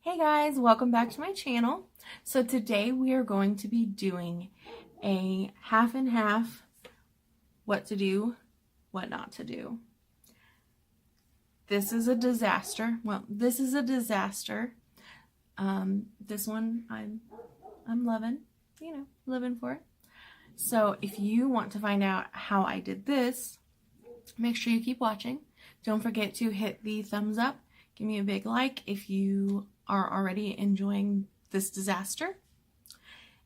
Hey guys, welcome back to my channel. So today we are going to be doing a half and half what to do, what not to do. This is a disaster. Well, this is a disaster. This one I'm loving, living for it. So if you want to find out how I did this, make sure you keep watching. Don't forget to hit the thumbs up. Give me a big like if you are already enjoying this disaster.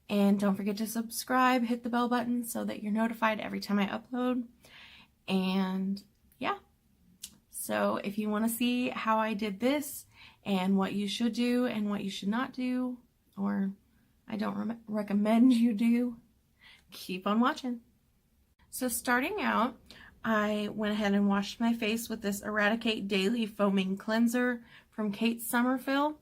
And don't forget to subscribe, hit the bell button so that you're notified every time I upload. And yeah, so if you want to see how I did this and what you should do and what you should not do, or I don't recommend you do, keep on watching. So starting out, I went ahead and washed my face with this ERADIKATE Daily Foaming Cleanser from Kate Somerville.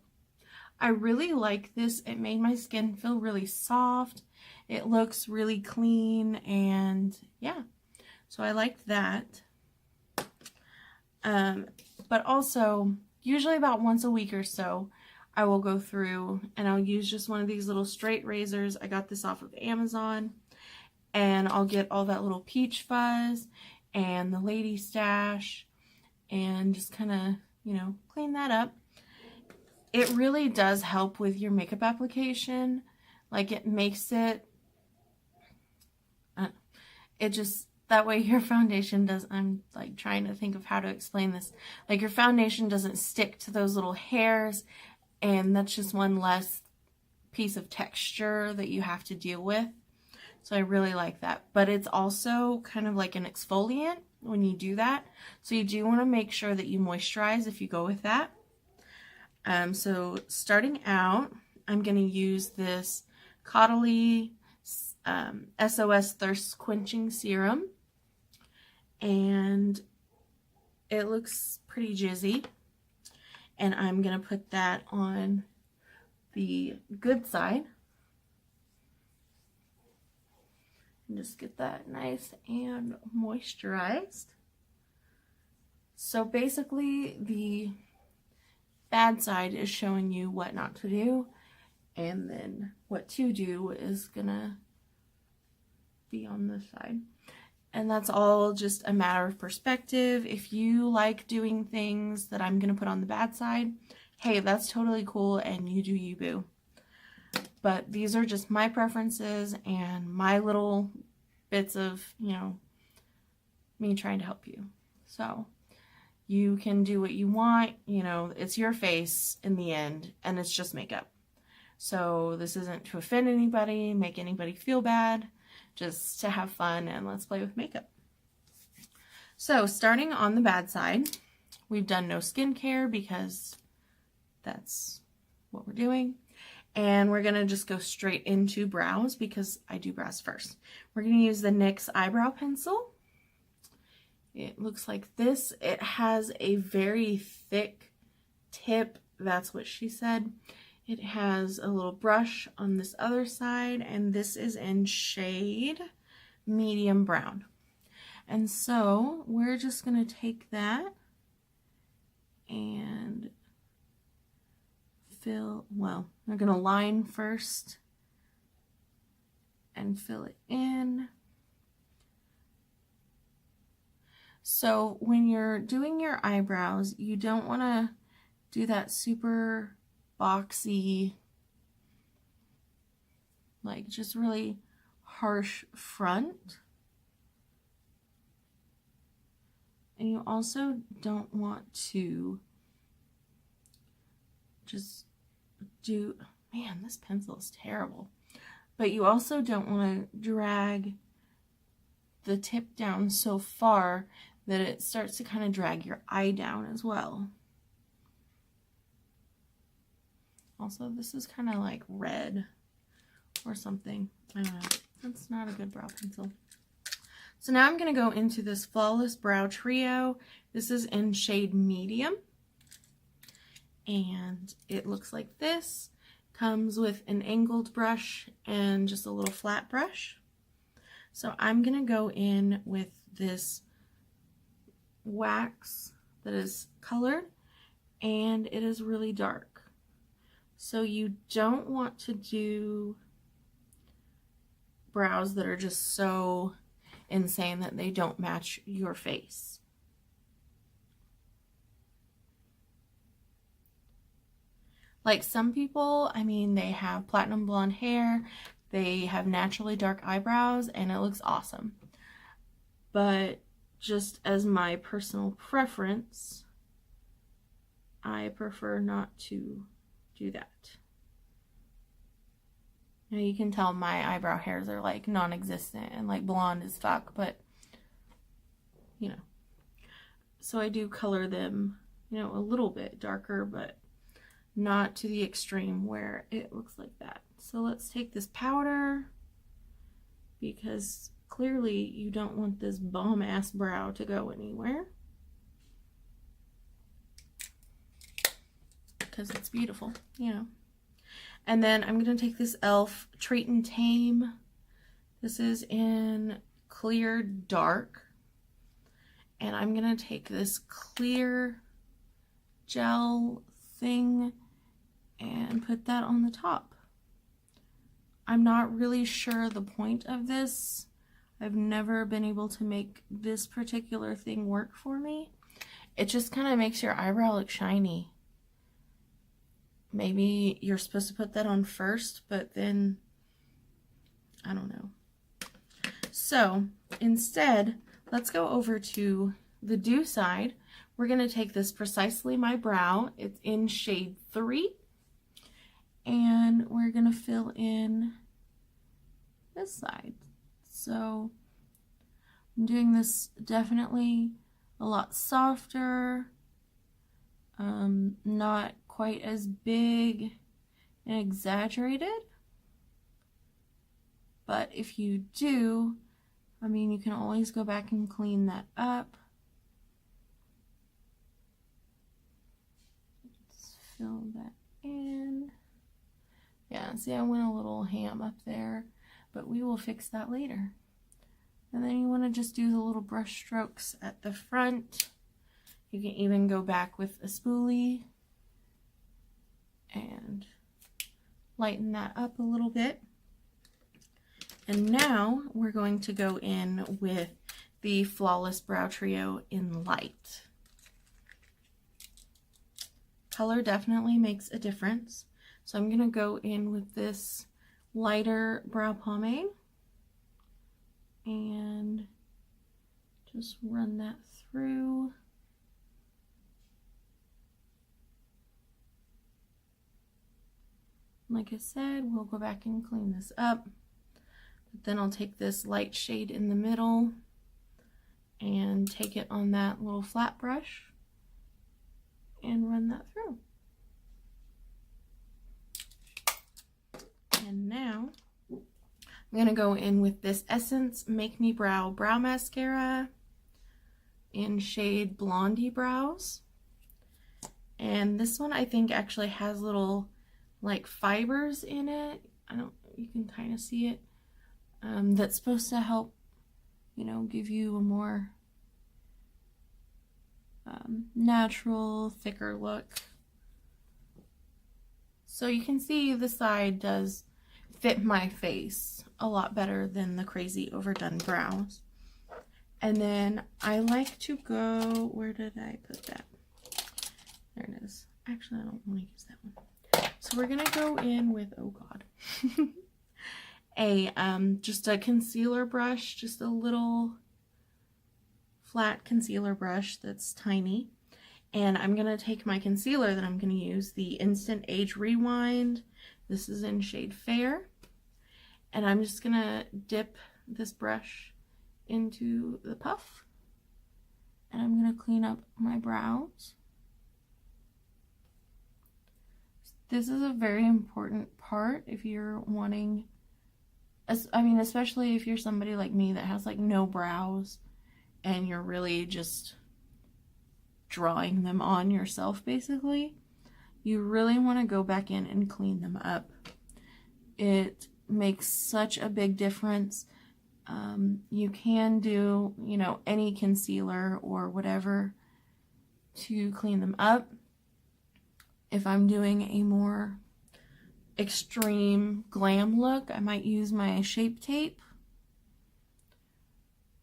I really like this. It made my skin feel really soft. It looks really clean, and yeah, so I liked that. But also, usually about once a week or so, I will go through and I'll use just one of these little straight razors. I got this off of Amazon, and I'll get all that little peach fuzz and the lady stash and just kind of, clean that up. It really does help with your makeup application. Like, it makes it just, that way your foundation does, I'm like trying to think of how to explain this. Like, your foundation doesn't stick to those little hairs, and that's just one less piece of texture that you have to deal with. So I really like that. But it's also kind of like an exfoliant when you do that. So you do want to make sure that you moisturize if you go with that. So starting out, I'm going to use this CAUDALIE SOS Thirst Quenching Serum. And it looks pretty jizzy. And I'm going to put that on the good side. And just get that nice and moisturized. So basically, the bad side is showing you what not to do, and then what to do is gonna be on this side. And that's all just a matter of perspective. If you like doing things that I'm gonna put on the bad side, hey, that's totally cool, and you do you, boo. But these are just my preferences and my little bits of, me trying to help you. So you can do what you want, it's your face in the end, and it's just makeup. So this isn't to offend anybody, make anybody feel bad, just to have fun and let's play with makeup. So starting on the bad side, we've done no skincare because that's what we're doing. And we're going to just go straight into brows because I do brows first. We're going to use the NYX eyebrow pencil. It looks like this. It has a very thick tip. That's what she said. It has a little brush on this other side, and this is in shade medium brown. And so we're just going to take that and we're going to line first and fill it in. So when you're doing your eyebrows, you don't want to do that super boxy, like just really harsh front. And you also don't want to just do, man, this pencil is terrible. But you also don't want to drag the tip down so far that it starts to kind of drag your eye down as well. Also, this is kind of like red or something. I don't know. That's not a good brow pencil. So now I'm going to go into this Flawless Brow Trio. This is in shade medium. And it looks like this. Comes with an angled brush and just a little flat brush. So I'm going to go in with this wax that is colored, and it is really dark. So you don't want to do brows that are just so insane that they don't match your face. Like some people, I mean, they have platinum blonde hair, they have naturally dark eyebrows, and it looks awesome. But just as my personal preference, I prefer not to do that. Now you can tell my eyebrow hairs are like non-existent and like blonde as fuck, but you know. So I do color them, you know, a little bit darker, but not to the extreme where it looks like that. So let's take this powder, because clearly you don't want this bomb ass brow to go anywhere, because it's beautiful, you know. And then I'm going to take this e.l.f. Treat and Tame. This is in clear dark. And I'm going to take this clear gel thing and put that on the top. I'm not really sure the point of this. I've never been able to make this particular thing work for me. It just kind of makes your eyebrow look shiny. Maybe you're supposed to put that on first, but then, I don't know. So, instead, let's go over to the do side. We're going to take this Precisely My Brow. It's in shade 3. And we're going to fill in this side. So, I'm doing this definitely a lot softer. Not quite as big and exaggerated, but if you do, I mean, you can always go back and clean that up. Let's fill that in. Yeah, see, I went a little ham up there, but we will fix that later. And then you want to just do the little brush strokes at the front. You can even go back with a spoolie and lighten that up a little bit. And now we're going to go in with the Flawless Brow Trio in Light. Color definitely makes a difference. So I'm going to go in with this lighter brow pomade and just run that through. Like I said, we'll go back and clean this up. But then I'll take this light shade in the middle and take it on that little flat brush and run that through. And now I'm going to go in with this Essence Make Me Brow Brow Mascara in shade Blondie Brows. And this one I think actually has little like fibers in it. You can kind of see it. That's supposed to help, you know, give you a more natural, thicker look. So you can see the side does fit my face a lot better than the crazy overdone brows. And then I like to go, where did I put that? There it is. Actually, I don't want to use that one. So we're gonna go in with, oh god, just a concealer brush, just a little flat concealer brush that's tiny. And I'm gonna take my concealer that I'm gonna use, the Instant Age Rewind. This is in shade Fair. And I'm just gonna dip this brush into the puff. And I'm gonna clean up my brows. This is a very important part if you're wanting, I mean, especially if you're somebody like me that has like no brows and you're really just drawing them on yourself basically. You really want to go back in and clean them up. It makes such a big difference. You can do, you know, any concealer or whatever to clean them up. If I'm doing a more extreme glam look, I might use my Shape Tape.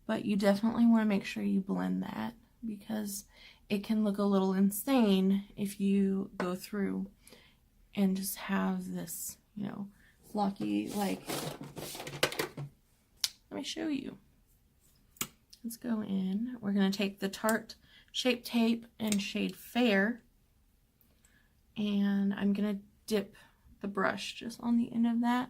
But you definitely want to make sure you blend that, because it can look a little insane if you go through and just have this, you know, flocky, like, let me show you. Let's go in. We're going to take the Tarte Shape Tape in shade Fair, and I'm going to dip the brush just on the end of that.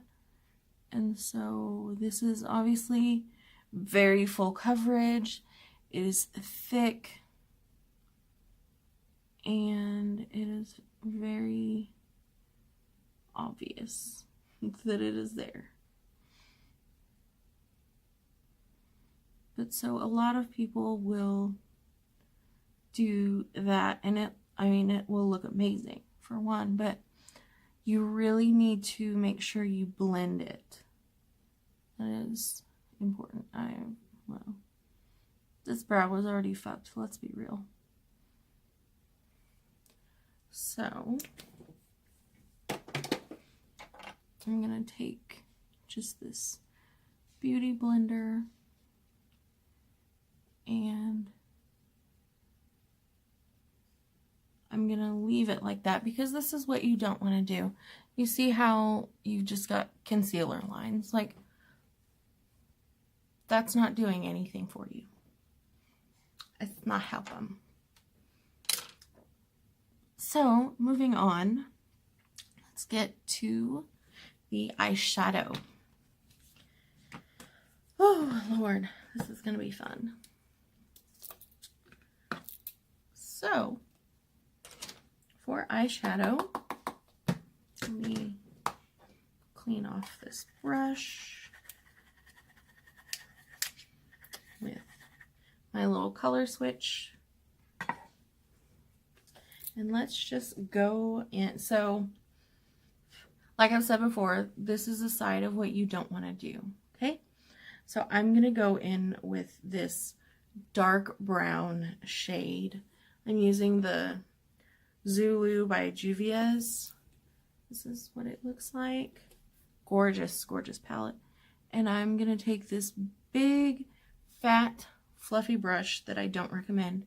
And so this is obviously very full coverage. It is thick, and it is very obvious that it is there. But so a lot of people will do that, and it will look amazing for one, but you really need to make sure you blend it. That is important. Well, this brow was already fucked, let's be real. So I'm gonna take just this beauty blender, and I'm gonna leave it like that, because this is what you don't want to do. You see how you've just got concealer lines? Like, that's not doing anything for you. It's not helping. So, moving on, let's get to the eyeshadow. Oh, Lord, this is gonna be fun. So, for eyeshadow, let me clean off this brush with my little color switch. And let's just go in. So, like I've said before, this is a side of what you don't want to do, okay? So I'm going to go in with this dark brown shade. I'm using the Zulu by Juvia's. This is what it looks like. Gorgeous, gorgeous palette. And I'm going to take this big, fat, fluffy brush that I don't recommend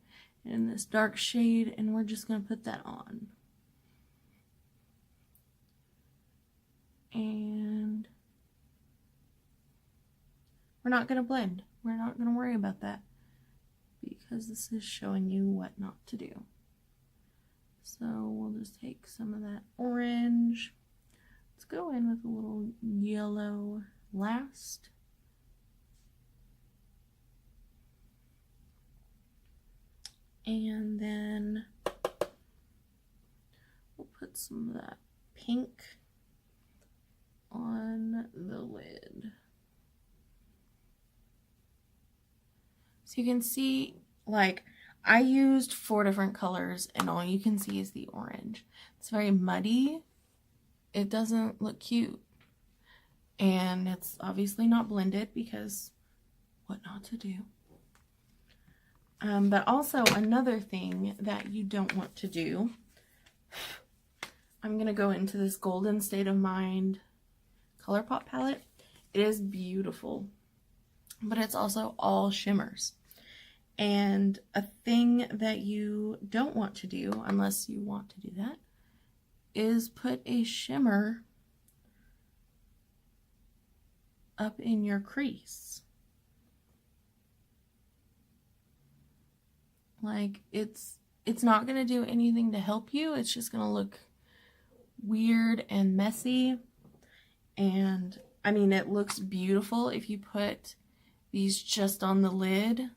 in this dark shade, and we're just going to put that on. And we're not going to blend. We're not going to worry about that, because this is showing you what not to do. So we'll just take some of that orange. Let's go in with a little yellow last. And then we'll put some of that pink on the lid. So you can see, like, I used 4 different colors, and all you can see is the orange. It's very muddy. It doesn't look cute. And it's obviously not blended, because what not to do. But also another thing that you don't want to do, I'm going to go into this Golden State of Mind ColourPop palette. It is beautiful, but it's also all shimmers. And a thing that you don't want to do, unless you want to do that, is put a shimmer up in your crease. Like, it's not going to do anything to help you. It's just going to look weird and messy. And, I mean, it looks beautiful if you put these just on the lid.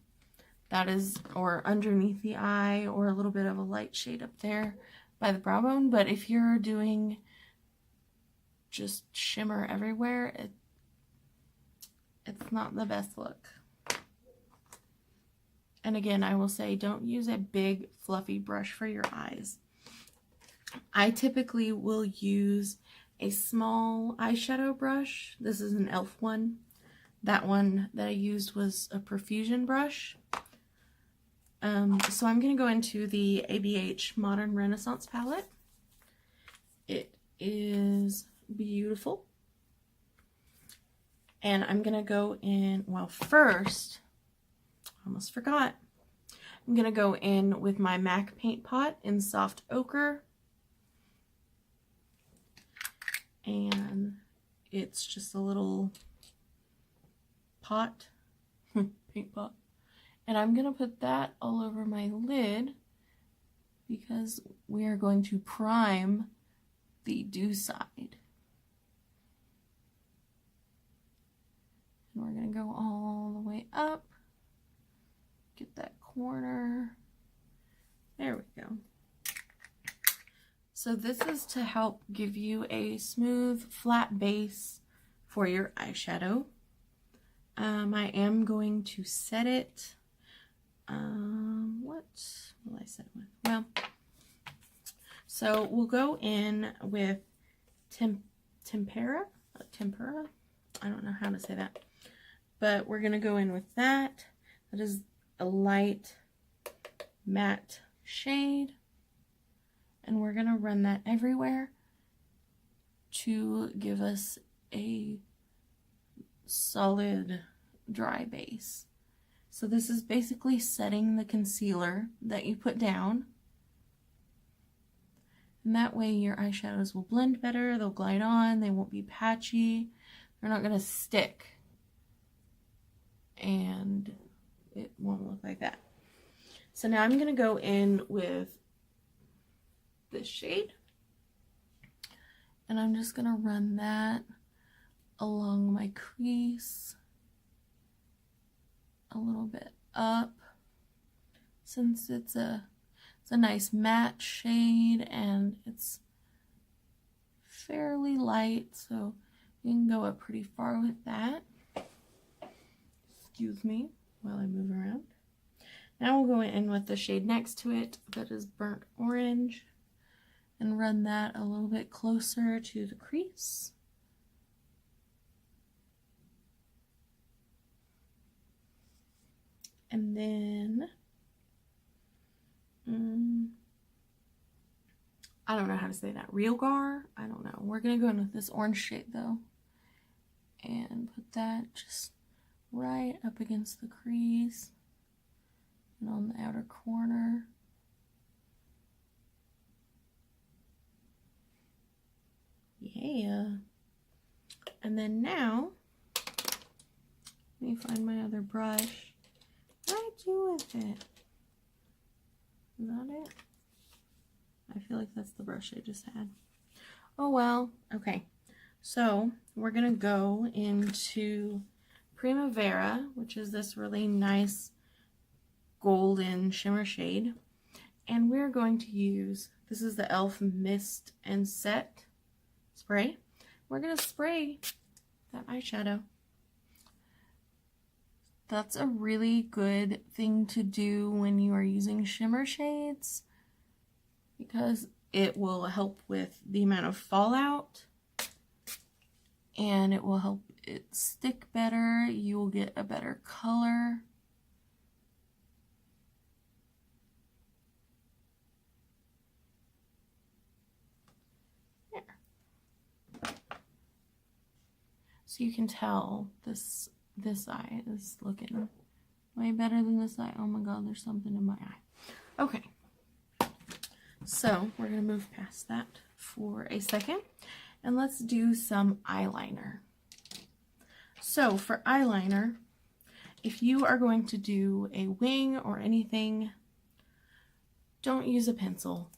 That is, or underneath the eye, or a little bit of a light shade up there by the brow bone. But if you're doing just shimmer everywhere, it's not the best look. And again, I will say, don't use a big fluffy brush for your eyes. I typically will use a small eyeshadow brush. This is an e.l.f. one. That one that I used was a Profusion brush. So I'm going to go into the ABH Modern Renaissance palette. It is beautiful. And I'm going to go in, well, first, I almost forgot. I'm going to go in with my MAC paint pot in soft ochre. And it's just a little pot, paint pot. And I'm going to put that all over my lid because we are going to prime the dew side. And we're going to go all the way up. Get that corner. There we go. So this is to help give you a smooth, flat base for your eyeshadow. I am going to set it. What will I set it with? Well, so we'll go in with tempera. I don't know how to say that, but we're gonna go in with that. That is a light matte shade, and we're gonna run that everywhere to give us a solid dry base. So this is basically setting the concealer that you put down, and that way your eyeshadows will blend better, they'll glide on, they won't be patchy, they're not gonna stick, and it won't look like that. So now I'm gonna go in with this shade, and I'm just gonna run that along my crease a little bit up, since it's a nice matte shade and it's fairly light, so you can go up pretty far with that. Excuse me while I move around. Now we'll go in with the shade next to it that is burnt orange and run that a little bit closer to the crease. And then, I don't know how to say that, Realgar? I don't know. We're going to go in with this orange shade though. And put that just right up against the crease and on the outer corner. Yeah. And then now, let me find my other brush. What did I do with it? Is that it? I feel like that's the brush I just had. Oh well. Okay. So we're going to go into Primavera, which is this really nice golden shimmer shade. And we're going to use, this is the e.l.f. Mist and Set spray. We're going to spray that eyeshadow. That's a really good thing to do when you are using shimmer shades, because it will help with the amount of fallout and it will help it stick better. You will get a better color. There. So you can tell this eye is looking way better than this eye. Oh my god, there's something in my eye. Okay. So we're going to move past that for a second and let's do some eyeliner. So for eyeliner, if you are going to do a wing or anything, don't use a pencil.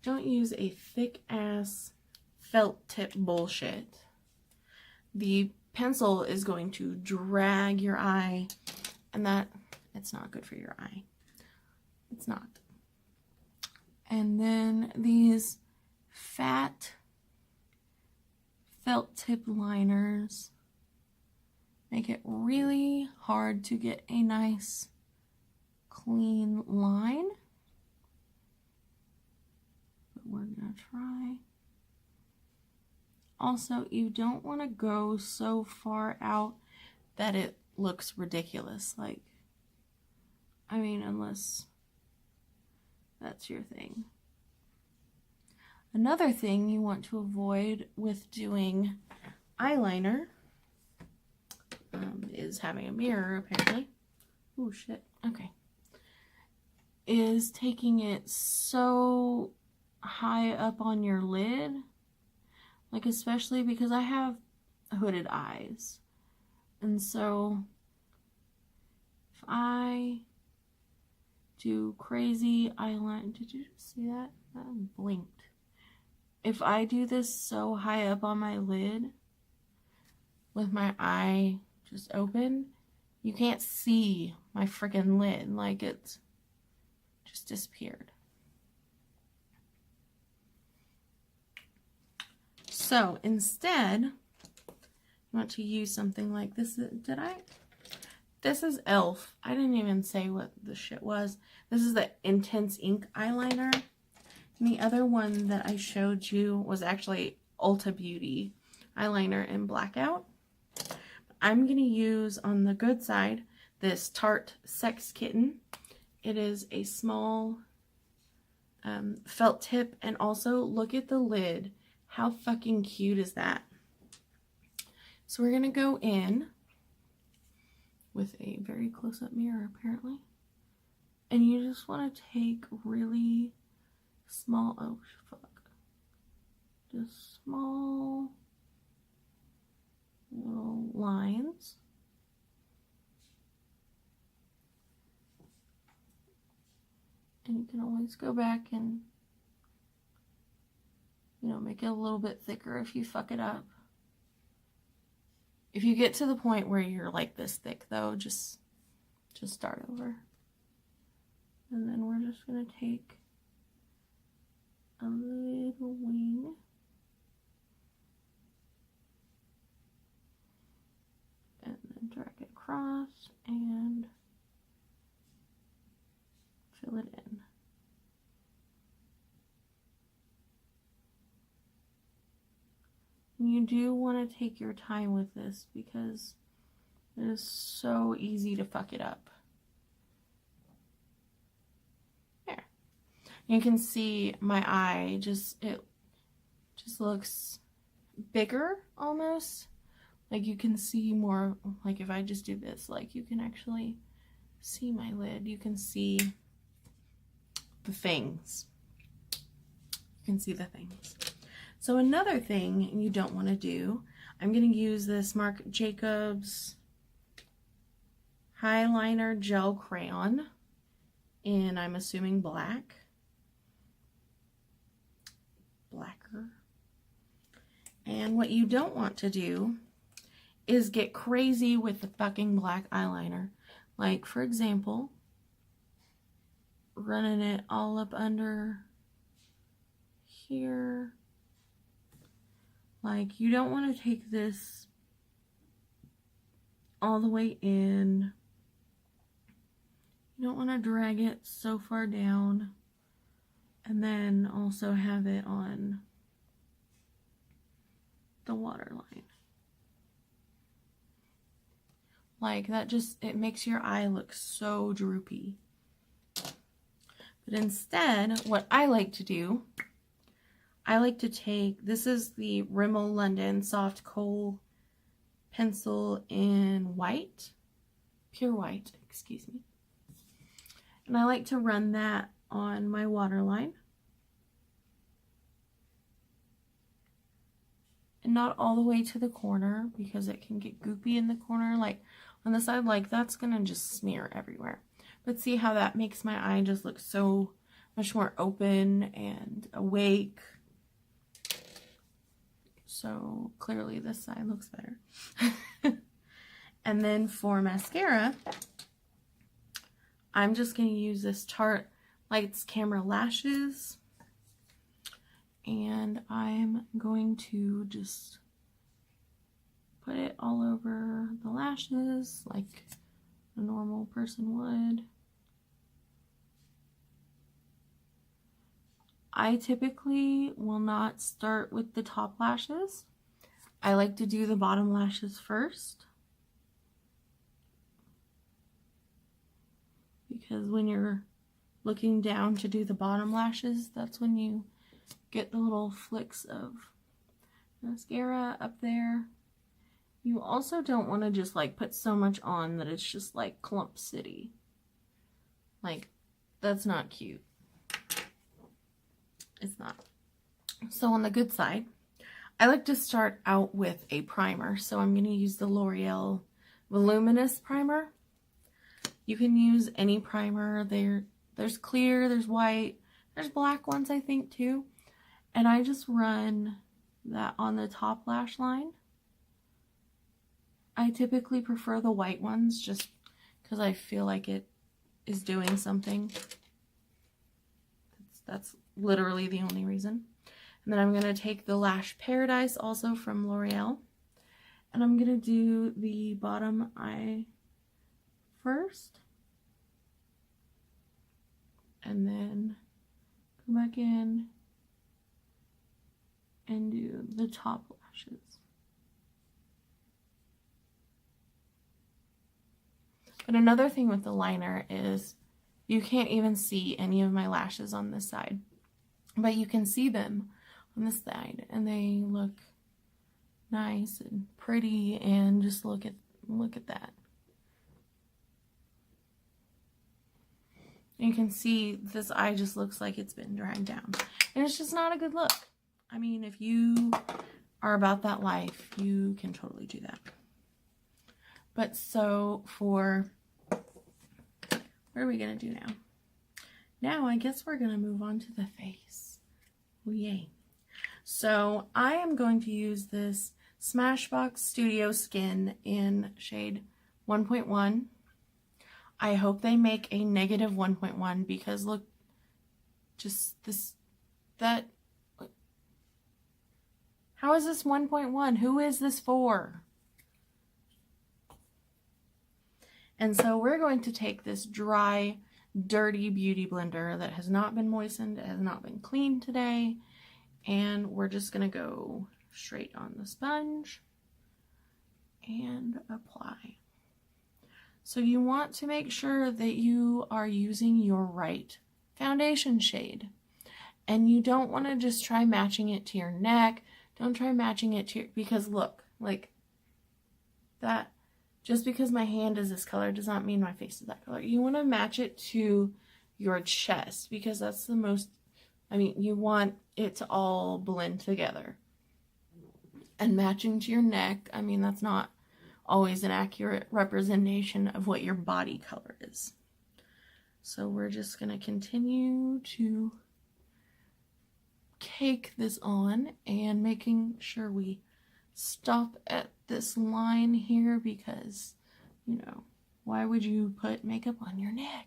Don't use a thick ass felt tip bullshit. The pencil is going to drag your eye, and it's not good for your eye. It's not. And then these fat felt tip liners make it really hard to get a nice clean line. But we're gonna try. Also, you don't want to go so far out that it looks ridiculous. Like, I mean, unless that's your thing. Another thing you want to avoid with doing eyeliner is having a mirror, apparently. Oh, shit. Okay. Is taking it so high up on your lid. Like, especially because I have hooded eyes. And so, if I do crazy eyeliner, did you just see that? That blinked. If I do this so high up on my lid, with my eye just open, you can't see my freaking lid. Like, it's just disappeared. So instead, you want to use something like this. This is e.l.f. I didn't even say what the shit was. This is the Intense Ink eyeliner. And the other one that I showed you was actually Ulta Beauty eyeliner in Blackout. I'm going to use, on the good side, this Tarte Sex Kitten. It is a small felt tip, and also look at the lid. How fucking cute is that? So we're going to go in with a very close-up mirror, apparently. And you just want to take really small, oh fuck, just small little lines. And you can always go back and, you know, make it a little bit thicker if you fuck it up. If you get to the point where you're like this thick though, just start over. And then we're just gonna take a little wing. And then drag it across and fill it in. And you do want to take your time with this because it is so easy to fuck it up. There. You can see my eye it just looks bigger almost. Like you can see more, like if I just do this, like you can actually see my lid. You can see the things. You can see the things. So another thing you don't want to do, I'm going to use this Marc Jacobs Highliner Gel Crayon in, I'm assuming, blacker. And what you don't want to do is get crazy with the fucking black eyeliner. Like, for example, running it all up under here. Like, you don't want to take this all the way in. You don't want to drag it so far down. And then also have it on the waterline. Like, that just, it makes your eye look so droopy. But instead, what I like to do, I like to take, this is the Rimmel London Soft Kohl pencil in white, pure white, excuse me. And I like to run that on my waterline. And not all the way to the corner because it can get goopy in the corner. Like on the side, like that's gonna just smear everywhere. But see how that makes my eye just look so much more open and awake. So clearly this side looks better. And then for mascara, I'm just going to use this Tarte Lights Camera Lashes. And I'm going to just put it all over the lashes like a normal person would. I typically will not start with the top lashes. I like to do the bottom lashes first. Because when you're looking down to do the bottom lashes, that's when you get the little flicks of mascara up there. You also don't want to just like put so much on that it's just like Clump City. Like, that's not cute. It's not. So on the good side, I like to start out with a primer. So I'm going to use the L'Oreal Voluminous Primer. You can use any primer. There's clear, there's white, there's black ones I think too. And I just run that on the top lash line. I typically prefer the white ones just because I feel like it is doing something. That's literally the only reason. And then I'm going to take the Lash Paradise, also from L'Oreal. And I'm going to do the bottom eye first. And then go back in and do the top lashes. But another thing with the liner is you can't even see any of my lashes on this side. But you can see them on this side, and they look nice and pretty, and just look at that. You can see this eye just looks like it's been drying down, and it's just not a good look. I mean, if you are about that life, you can totally do that. But so for, what are we gonna do now? Now I guess we're gonna move on to the face. Oh yay. So I am going to use this Smashbox Studio Skin in shade 1.1. I hope they make a negative 1.1 because look, just this, that, how is this 1.1? Who is this for? And so we're going to take this dry, dirty beauty blender that has not been moistened, it has not been cleaned today, and we're just going to go straight on the sponge and apply. So you want to make sure that you are using your right foundation shade, and you don't want to just try matching it to your neck. Don't try matching it to your, because look, like that, just because my hand is this color does not mean my face is that color. You want to match it to your chest because that's the most, I mean, you want it to all blend together. And matching to your neck, I mean, that's not always an accurate representation of what your body color is. So we're just going to continue to cake this on and making sure we stop at this line here because, you know, why would you put makeup on your neck?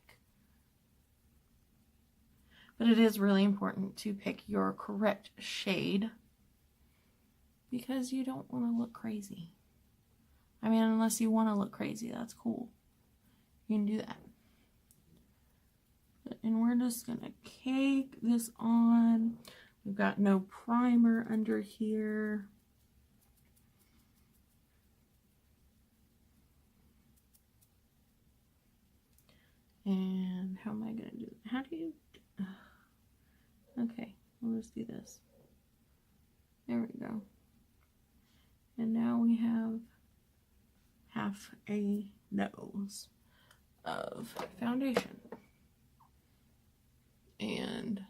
But it is really important to pick your correct shade because you don't want to look crazy. I mean, unless you want to look crazy, that's cool. You can do that. And we're just going to cake this on. We've got no primer under here. And how am I going to do it? How do you... Okay, we'll just do this. There we go. And now we have half a nose of foundation. And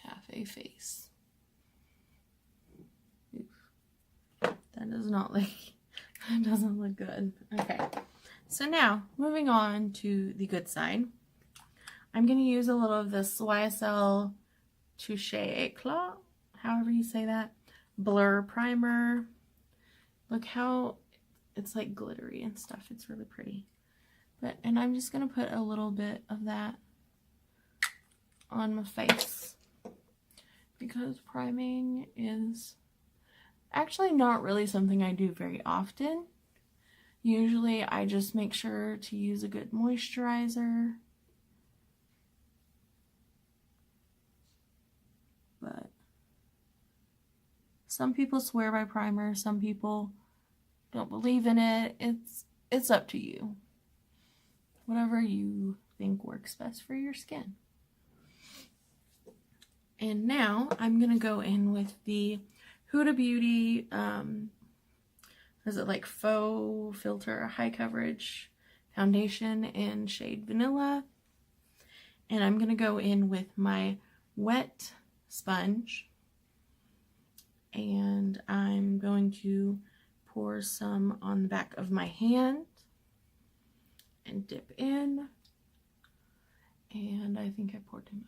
half a face. Oof. That does not look, that doesn't look good. Okay. So now, moving on to the good side, I'm going to use a little of this YSL Touche ECLAT, however you say that, Blur Primer. Look how it's like glittery and stuff. It's really pretty. And I'm just going to put a little bit of that on my face because priming is actually not really something I do very often. Usually I just make sure to use a good moisturizer. But some people swear by primer, some people don't believe in it. It's up to you. Whatever you think works best for your skin. And now I'm going to go in with the Huda Beauty, is it like Faux Filter High Coverage Foundation in shade Vanilla. And I'm going to go in with my wet sponge. And I'm going to pour some on the back of my hand and dip in. And I think I poured too much.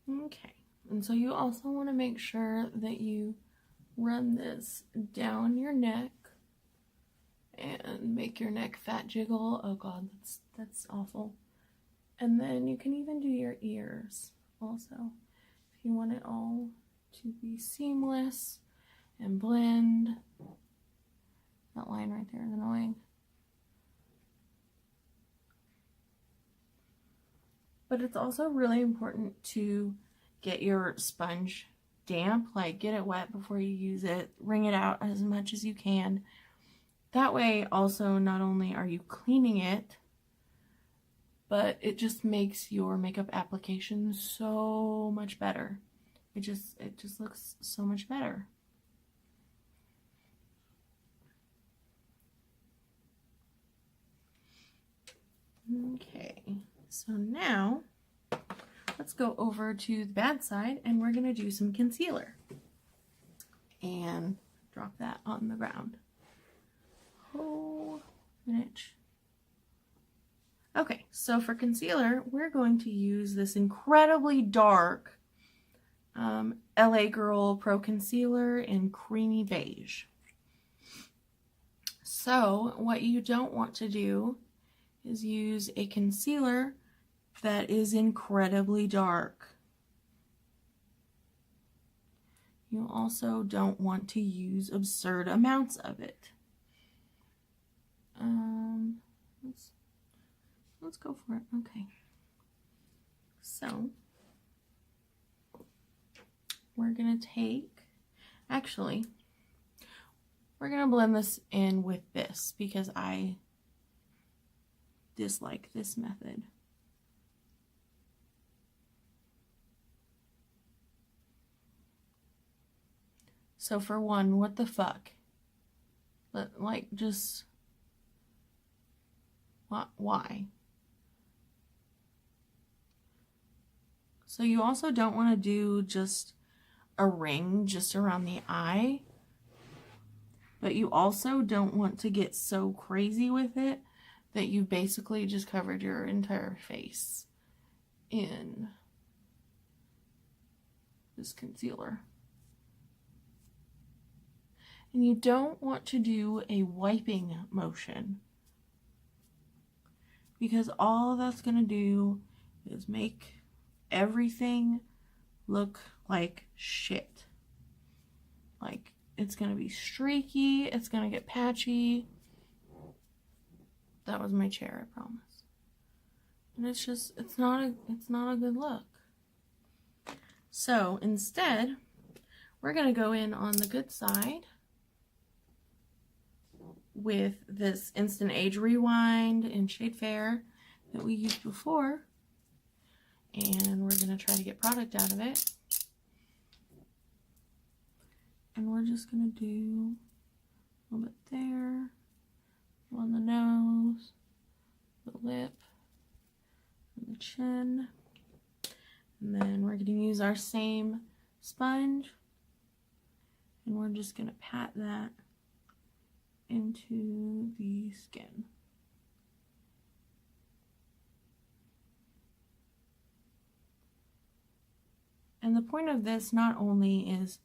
Okay, and so you also want to make sure that you run this down your neck and make your neck fat jiggle. Oh god, that's awful. And then you can even do your ears also if you want it all to be seamless and blend. That line right there is annoying. But it's also really important to get your sponge damp, like get it wet before you use it, wring it out as much as you can. That way also not only are you cleaning it, but it just makes your makeup application so much better. It just looks so much better. Okay. So now, let's go over to the bad side and we're going to do some concealer. And drop that on the ground. Oh, minute. Okay, so for concealer, we're going to use this incredibly dark LA Girl Pro Concealer in Creamy Beige. So, what you don't want to do is use a concealer that is incredibly dark. You also don't want to use absurd amounts of it. Let's go for it. Okay. So, we're going to take, actually, we're going to blend this in with this because I dislike this method. So for one, what the fuck? Like, just, why? So you also don't want to do just a ring just around the eye, but you also don't want to get so crazy with it that you basically just covered your entire face in this concealer. And you don't want to do a wiping motion because all that's going to do is make everything look like shit. Like, it's going to be streaky, it's going to get patchy. That was my chair, I promise. And it's just, it's not a good look. So instead, we're going to go in on the good side with this Instant Age Rewind in shade Fair that we used before. And we're going to try to get product out of it. And we're just going to do a little bit there, on the nose, the lip, and the chin. And then we're going to use our same sponge. And we're just going to pat that into the skin. And the point of this not only is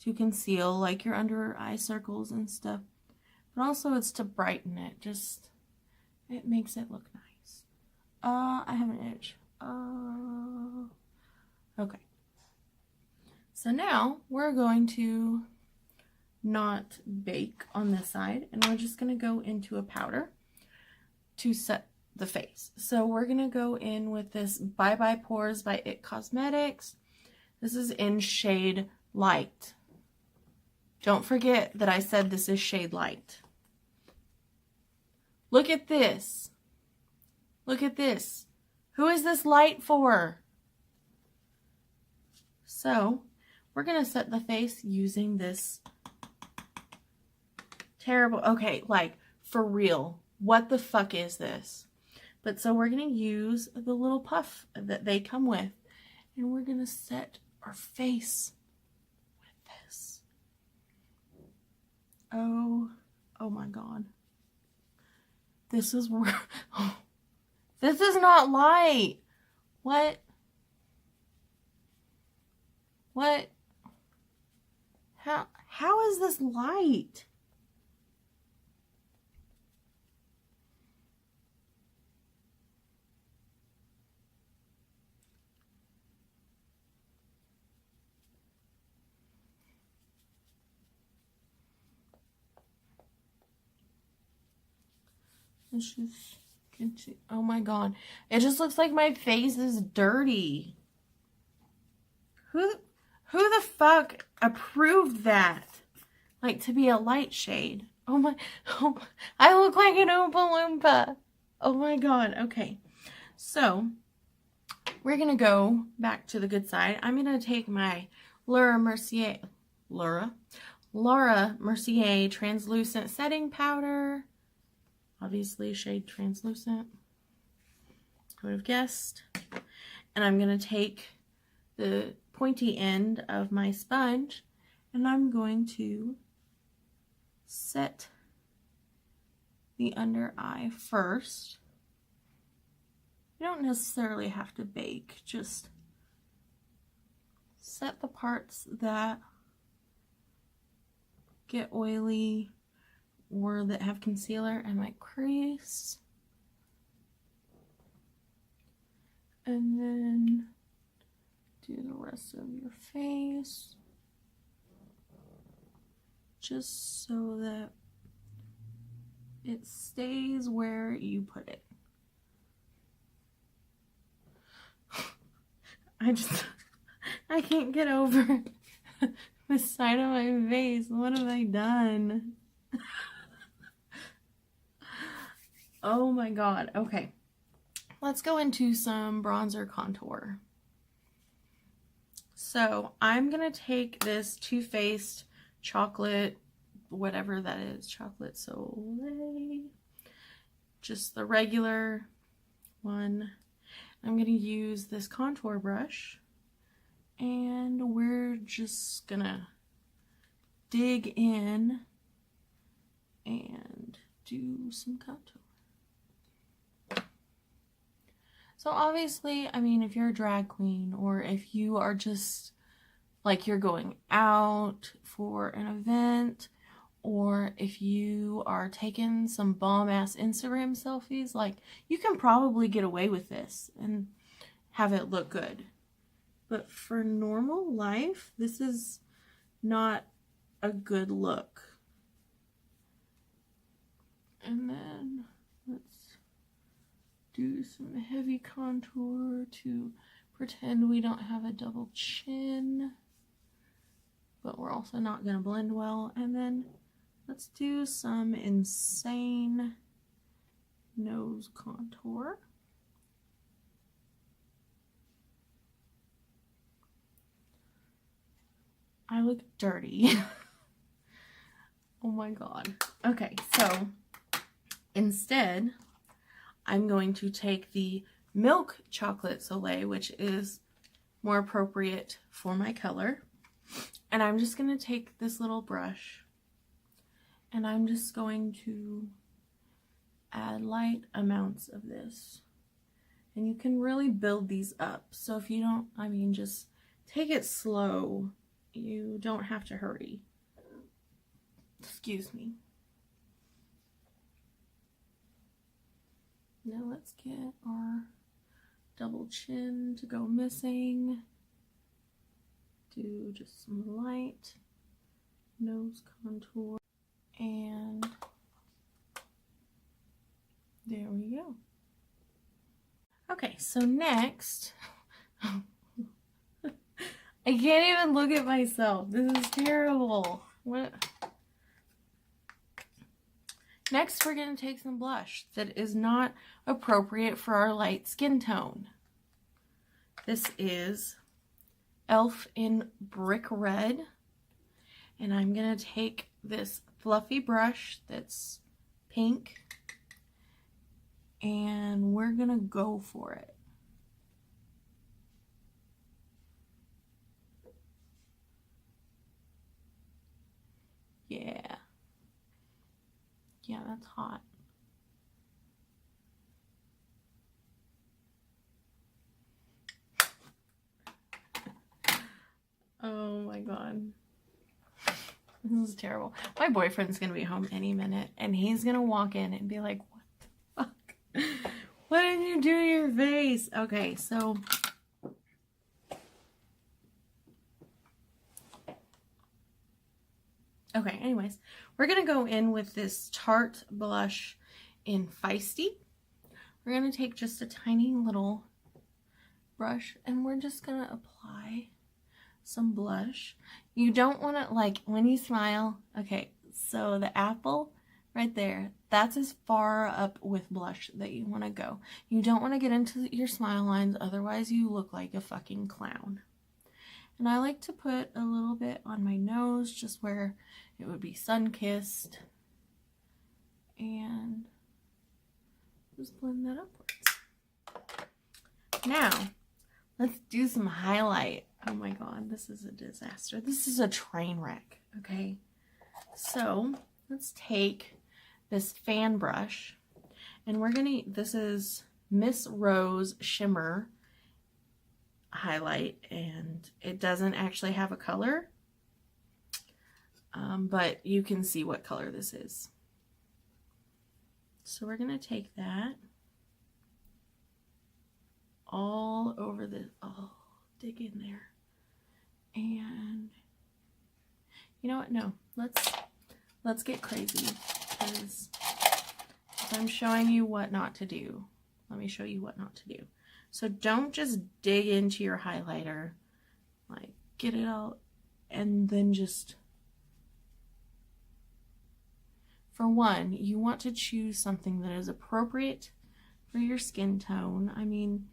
to conceal like your under eye circles and stuff, but also it's to brighten it. Just, it makes it look nice. I have an itch. Okay. So now we're going to not bake on this side, and we're just going to go into a powder to set the face. So we're going to go in with this Bye Bye Pores by IT Cosmetics. This is in shade Light. Don't forget that I said this is shade light. Look at this. Look at this. Who is this light for? So, we're going to set the face using this terrible, okay, like, for real, what the fuck is this? But so we're going to use the little puff that they come with, and we're going to set our face with this. Oh my God. This is where, oh, this is not light. What? What? How is this light? Let's just continue. Oh my God. It just looks like my face is dirty. Who the fuck approved that? Like, to be a light shade. Oh my, I look like an Oompa Loompa. Oh my God. Okay. So, we're going to go back to the good side. I'm going to take my Laura Mercier translucent setting powder. Obviously shade translucent. I would have guessed. And I'm going to take the pointy end of my sponge and I'm going to set the under eye first. You don't necessarily have to bake, just set the parts that get oily or that have concealer and might crease. And then do the rest of your face, just so that it stays where you put it. I can't get over the side of my face. What have I done? Oh my God. Okay. Let's go into some bronzer contour. So I'm going to take this Too Faced chocolate, whatever that is, chocolate Soleil, just the regular one. I'm going to use this contour brush and we're just going to dig in and do some contour. So obviously, I mean, if you're a drag queen or if you are just like you're going out for an event or if you are taking some bomb ass Instagram selfies, like you can probably get away with this and have it look good. But for normal life, this is not a good look. And then let's do some heavy contour to pretend we don't have a double chin, but we're also not going to blend well. And then let's do some insane nose contour. I look dirty. Oh my God. Okay, so instead, I'm going to take the Milk Chocolate Soleil, which is more appropriate for my color. And I'm just going to take this little brush and I'm just going to add light amounts of this. And you can really build these up. So if you don't, I mean, just take it slow. You don't have to hurry. Excuse me. Now let's get our double chin to go missing. Do just some light nose contour. And there we go. Okay, so next, I can't even look at myself. This is terrible. What? Next, we're going to take some blush that is not appropriate for our light skin tone. This is e.l.f. in Brick Red. And I'm going to take this fluffy brush that's pink. And we're going to go for it. Yeah. Yeah, that's hot. Oh my god. This is terrible. My boyfriend's gonna be home any minute and he's gonna walk in and be like, what the fuck? What did you do to your face? Okay, so okay, anyways, we're gonna go in with this Tarte blush in Feisty. We're gonna take just a tiny little brush and we're just gonna apply some blush. You don't want to, like, when you smile, okay, so the apple right there, that's as far up with blush that you want to go. You don't want to get into your smile lines, otherwise you look like a fucking clown. And I like to put a little bit on my nose, just where it would be sun-kissed, and just blend that upwards. Now, let's do some highlight. Oh my god, this is a disaster. This is a train wreck, okay? So, let's take this fan brush, and we're gonna, this is Miss Rose Shimmer highlight, and it doesn't actually have a color, but you can see what color this is. So we're gonna take that all over the, oh, dig in there. And you know what? No, let's get crazy, because I'm showing you what not to do. Let me show you what not to do. So don't just dig into your highlighter, like get it all, and then just, for one, you want to choose something that is appropriate for your skin tone. I mean,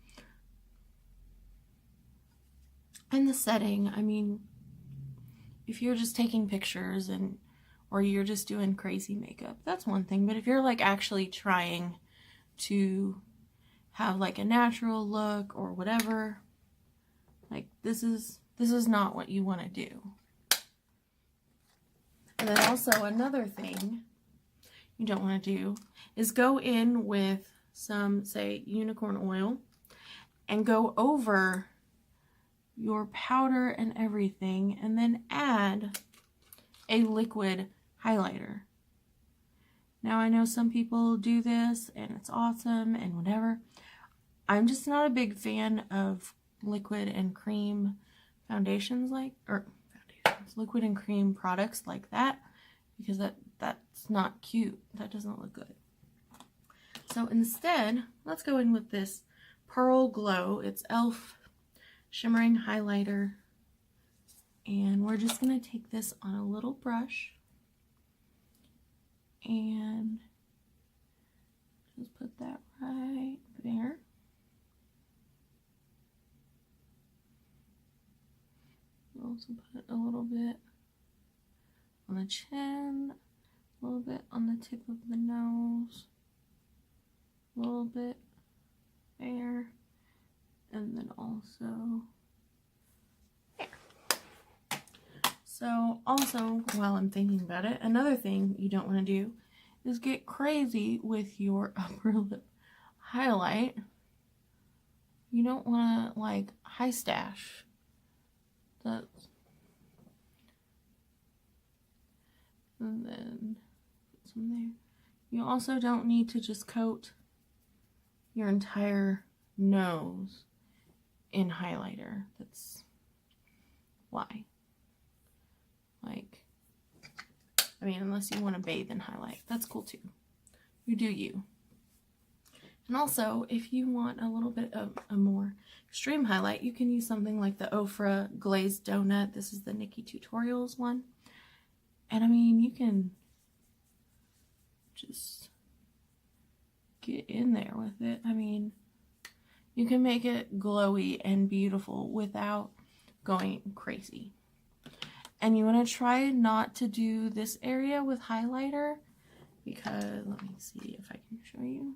in the setting, I mean, if you're just taking pictures and, or you're just doing crazy makeup, that's one thing. But if you're like actually trying to have like a natural look or whatever, like this is not what you want to do. And then also another thing you don't want to do is go in with some, say, unicorn oil and go over your powder and everything, and then add a liquid highlighter. Now I know some people do this and it's awesome and whatever. I'm just not a big fan of liquid and cream foundations, like, or foundations, liquid and cream products like that, because that's not cute. That doesn't look good. So instead, let's go in with this Pearl Glow. It's e.l.f. shimmering highlighter, and we're just going to take this on a little brush and just put that right there. Also put a little bit on the chin, a little bit on the tip of the nose, a little bit there, and then also there. So also, while I'm thinking about it, another thing you don't want to do is get crazy with your upper lip highlight. You don't want to, like, high stash. That's, and then put some there. You also don't need to just coat your entire nose in highlighter. That's why. Like, I mean, unless you want to bathe in highlight, that's cool too. You do you. And also, if you want a little bit of a more extreme highlight, you can use something like the OFRA Glazed Donut. This is the NIKKIETUTORIALS one. And I mean, you can just get in there with it. I mean, you can make it glowy and beautiful without going crazy. And you want to try not to do this area with highlighter, because let me see if I can show you.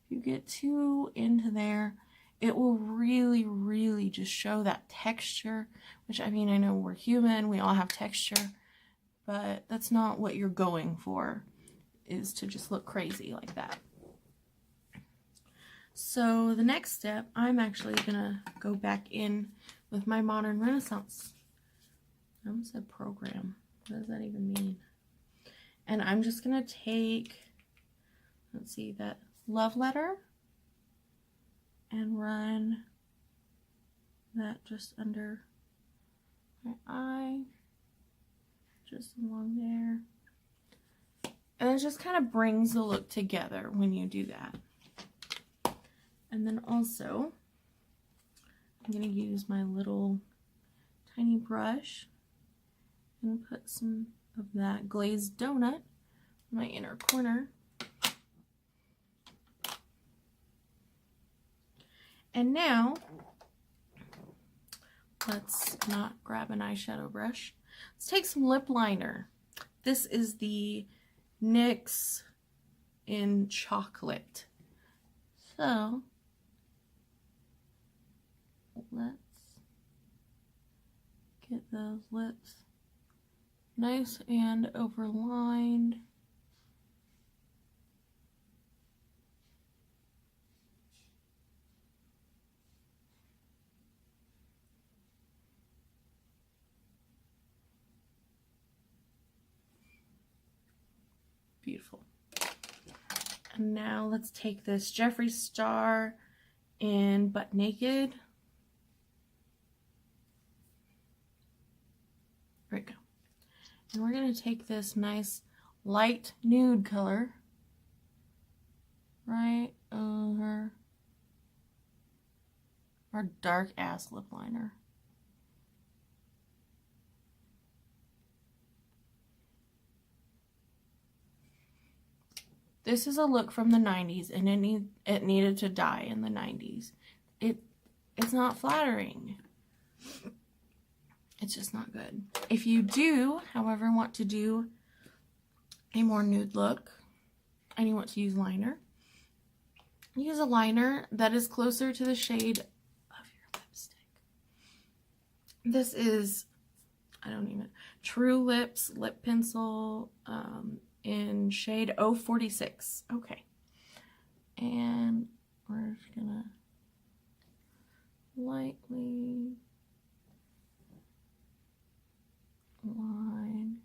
If you get too into there, it will really, really just show that texture, which, I mean, I know we're human, we all have texture, but that's not what you're going for, is to just look crazy like that. So the next step, I'm actually gonna go back in with my Modern Renaissance. I almost said program. What does that even mean? And I'm just gonna take, let's see, that love letter and run that just under my eye, just along there. And it just kind of brings the look together when you do that. And then also, I'm going to use my little tiny brush and put some of that glazed donut in my inner corner. And now, let's not grab an eyeshadow brush. Let's take some lip liner. This is the NYX in Chocolate. So, let's get those lips nice and overlined. Beautiful. And now let's take this Jeffree Star in Butt Naked. There we go. And we're going to take this nice light nude color right over our dark ass lip liner. This is a look from the 90s, and it needed to die in the 90s. It's not flattering. It's just not good. If you do, however, want to do a more nude look and you want to use liner, use a liner that is closer to the shade of your lipstick. This is, True Lips Lip Pencil in shade 046. Okay. And we're just gonna lightly line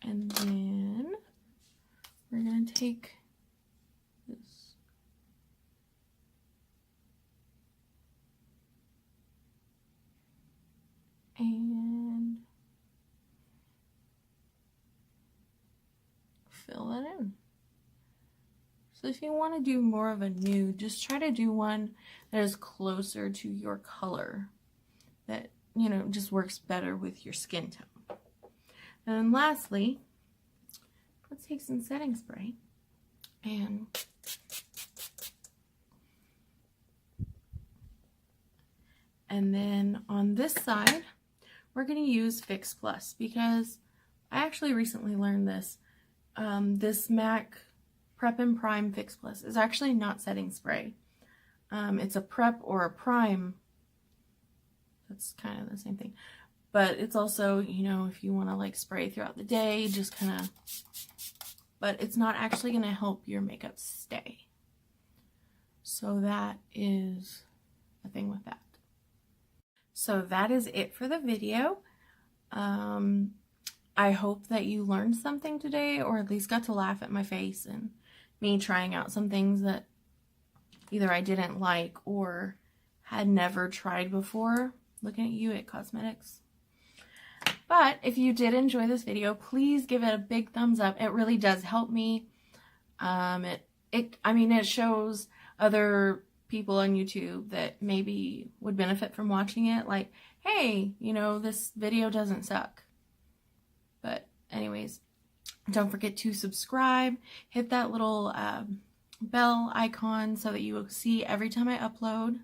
and then we're going to take this and fill that in. So if you want to do more of a nude, just try to do one that is closer to your color, that, you know, just works better with your skin tone. And then lastly, let's take some setting spray and then on this side, we're going to use Fix Plus, because I actually recently learned this. This MAC Prep and Prime Fix Plus is actually not setting spray. It's a prep or a prime. That's kind of the same thing. But it's also, you know, if you want to like spray throughout the day, just kind of, but it's not actually going to help your makeup stay. So that is the thing with that. So that is it for the video. I hope that you learned something today, or at least got to laugh at my face and me trying out some things that either I didn't like or had never tried before. Looking at you at Cosmetics. But if you did enjoy this video, please give it a big thumbs up. It really does help me. I mean, it shows other people on YouTube that maybe would benefit from watching it. Like, hey, you know, this video doesn't suck. But anyways, don't forget to subscribe. Hit that little bell icon so that you will see every time I upload.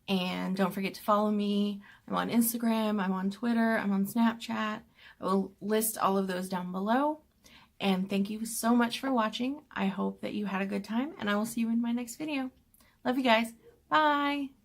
And don't forget to follow me. I'm on Instagram, I'm on Twitter, I'm on Snapchat. I will list all of those down below. And thank you so much for watching. I hope that you had a good time, and I will see you in my next video. Love you guys. Bye.